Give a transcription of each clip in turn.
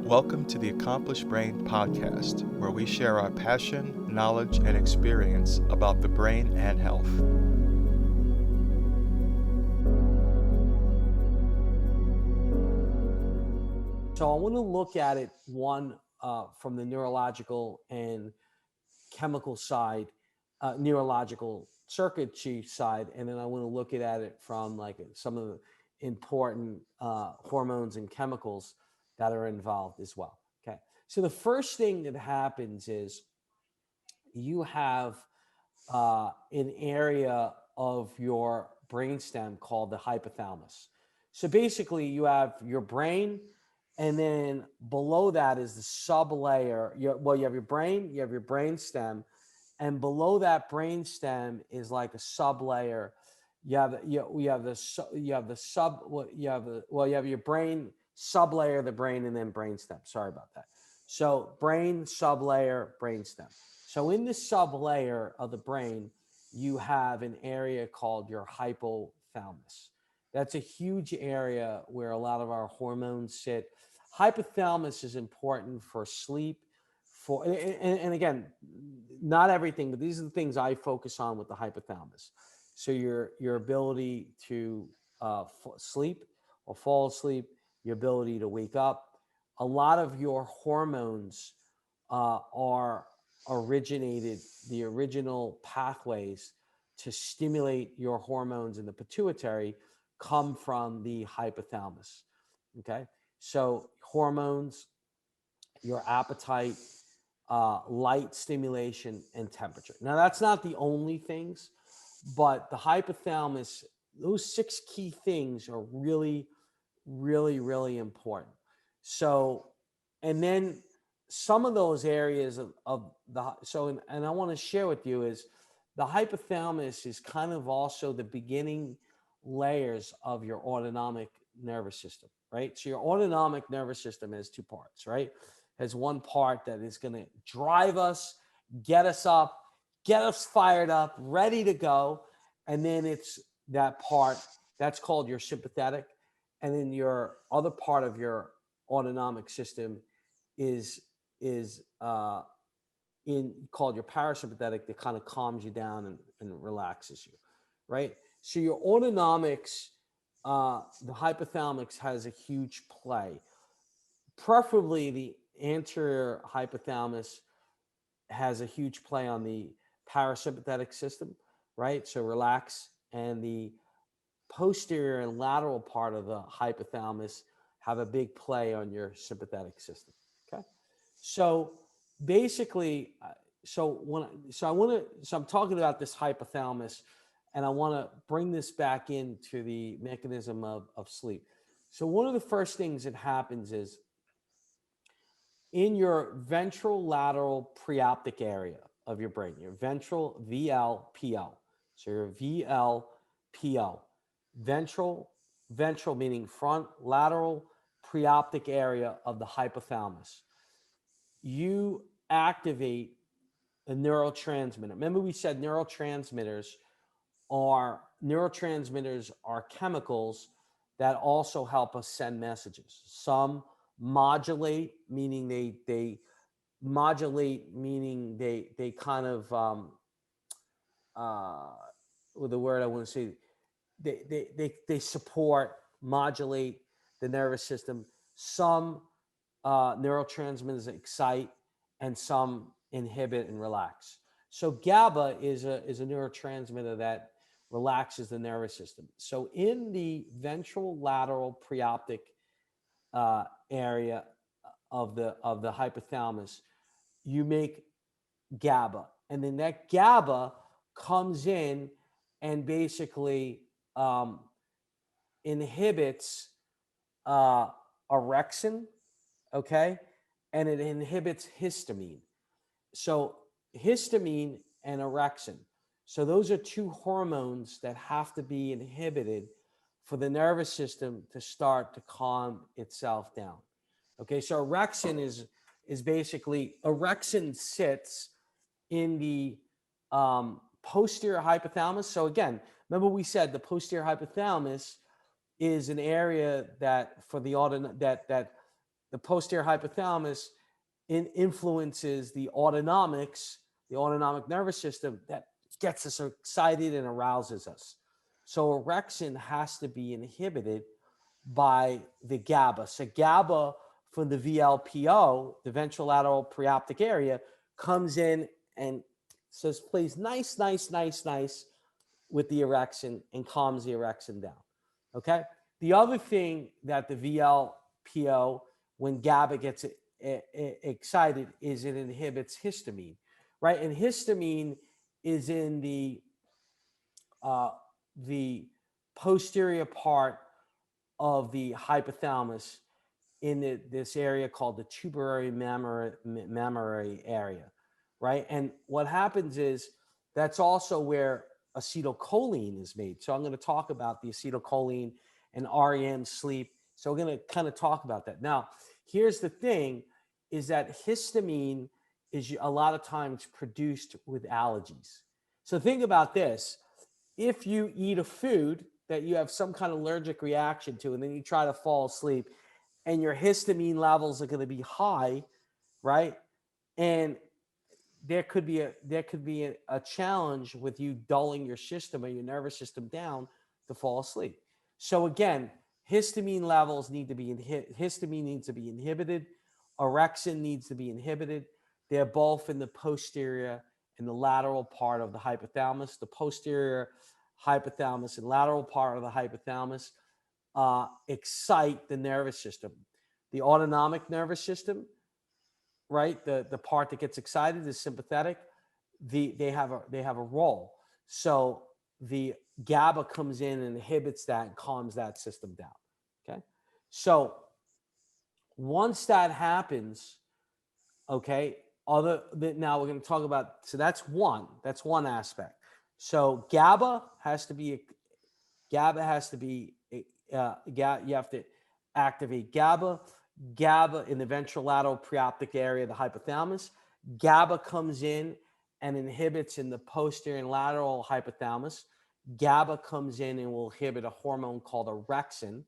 Welcome to the Accomplished Brain podcast, where we share our passion, knowledge, and experience about the brain and health. So I want to look at it from the neurological and chemical side, neurological circuitry side, and then I want to look at it from like some of the important hormones and chemicals that are involved as well. Okay, so the first thing that happens is you have an area of your brainstem called the hypothalamus. So basically, you have your brain, and then below that is the sublayer. You have your brain, you have your brainstem, and below that brainstem is like a sublayer. You have your brain sublayer, the brain, and then brainstem. Sorry about that. So brain sublayer, brainstem. So in the sublayer of the brain, you have an area called your hypothalamus. That's a huge area where a lot of our hormones sit. Hypothalamus is important for sleep, and again, not everything, but these are the things I focus on with the hypothalamus. So your ability to sleep or fall asleep, your ability to wake up. A lot of your hormones are originated, the original pathways to stimulate your hormones in the pituitary come from the hypothalamus. Okay, so hormones, your appetite, light stimulation, and temperature. Now, that's not the only things, but the hypothalamus, those six key things are really, really, really important. So, and then some of those areas and I want to share with you is the hypothalamus is kind of also the beginning layers of your autonomic nervous system, right? So your autonomic nervous system has two parts, right? Has one part that is going to drive us, get us up, get us fired up, ready to go. And then it's that part that's called your sympathetic. And then your other part of your autonomic system is in called your parasympathetic, that kind of calms you down and relaxes you, right? So your autonomics, the hypothalamus has a huge play. Preferably the anterior hypothalamus has a huge play on the parasympathetic system, right? So relax, and the posterior and lateral part of the hypothalamus have a big play on your sympathetic system. Okay, so basically, I'm talking about this hypothalamus, and I want to bring this back into the mechanism of sleep. So one of the first things that happens is in your ventral lateral preoptic area of your brain, your ventral VLPO. So your VLPO, ventral meaning front, lateral preoptic area of the hypothalamus. You activate a neurotransmitter. Remember, we said neurotransmitters are chemicals that also help us send messages. Some modulate, meaning they kind of the word I want to say, they support, modulate the nervous system. Some neurotransmitters excite, and some inhibit and relax. So GABA is a neurotransmitter that relaxes the nervous system. So in the ventral lateral preoptic area of the hypothalamus, you make GABA, and then that GABA comes in and basically inhibits orexin, okay, and it inhibits histamine. So histamine and orexin. So those are two hormones that have to be inhibited for the nervous system to start to calm itself down. Okay, so orexin sits in the posterior hypothalamus. So again, remember we said the posterior hypothalamus is an area that for the the posterior hypothalamus influences the autonomic nervous system that gets us excited and arouses us. So orexin has to be inhibited by the GABA. So GABA from the VLPO, the ventrolateral preoptic area, comes in and says, plays nice with the orexin and calms the orexin down. Okay. The other thing that the VLPO, when GABA gets excited, is it inhibits histamine, right? And histamine is in the posterior part of the hypothalamus in this area called the tuberary mammary area, right? And what happens is that's also where acetylcholine is made. So I'm going to talk about the acetylcholine and REM sleep. So we're going to kind of talk about that. Now, here's the thing, is that histamine is a lot of times produced with allergies. So think about this. If you eat a food that you have some kind of allergic reaction to, and then you try to fall asleep, and your histamine levels are going to be high, right? And there could be a challenge with you dulling your system or your nervous system down to fall asleep. So again, histamine levels need to be histamine needs to be inhibited. Orexin needs to be inhibited. They're both in the posterior and the lateral part of the hypothalamus. The posterior hypothalamus and lateral part of the hypothalamus excite the nervous system. The autonomic nervous system, right? The part that gets excited is sympathetic. They have a role. So the GABA comes in and inhibits that and calms that system down. Okay. So once that happens, okay, now we're going to talk about, so that's one aspect. So GABA has to be, you have to activate GABA in the ventrolateral preoptic area of the hypothalamus. GABA comes in and inhibits in the posterior and lateral hypothalamus. GABA comes in and will inhibit a hormone called orexin.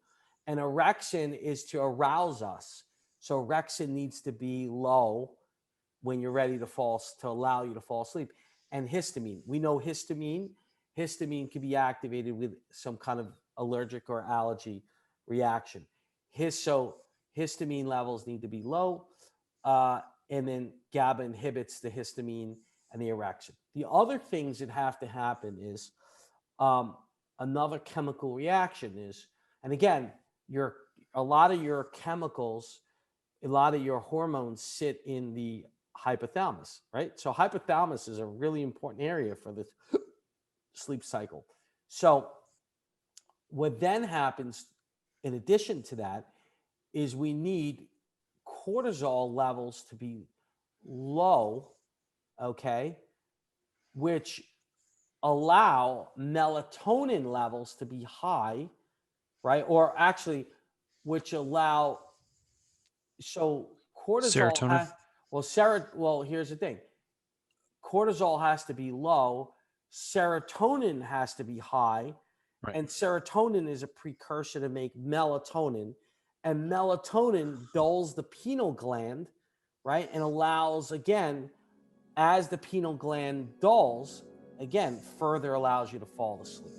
And orexin is to arouse us. So orexin needs to be low when you're ready to allow you to fall asleep. And histamine. We know histamine can be activated with some kind of allergic or allergy reaction. So histamine levels need to be low, and then GABA inhibits the histamine and the orexin. The other things that have to happen is another chemical reaction is, and again, a lot of your chemicals, a lot of your hormones sit in the hypothalamus, right? So hypothalamus is a really important area for the sleep cycle. So what then happens in addition to that is we need cortisol levels to be low, okay, which allow melatonin levels to be high, right? Or actually, which allow, so cortisol Serotonin. here's the thing. Cortisol has to be low, serotonin has to be high, Right. and serotonin is a precursor to make melatonin, and melatonin dulls the pineal gland, right? And allows, again, as the pineal gland dulls, again, further allows you to fall asleep.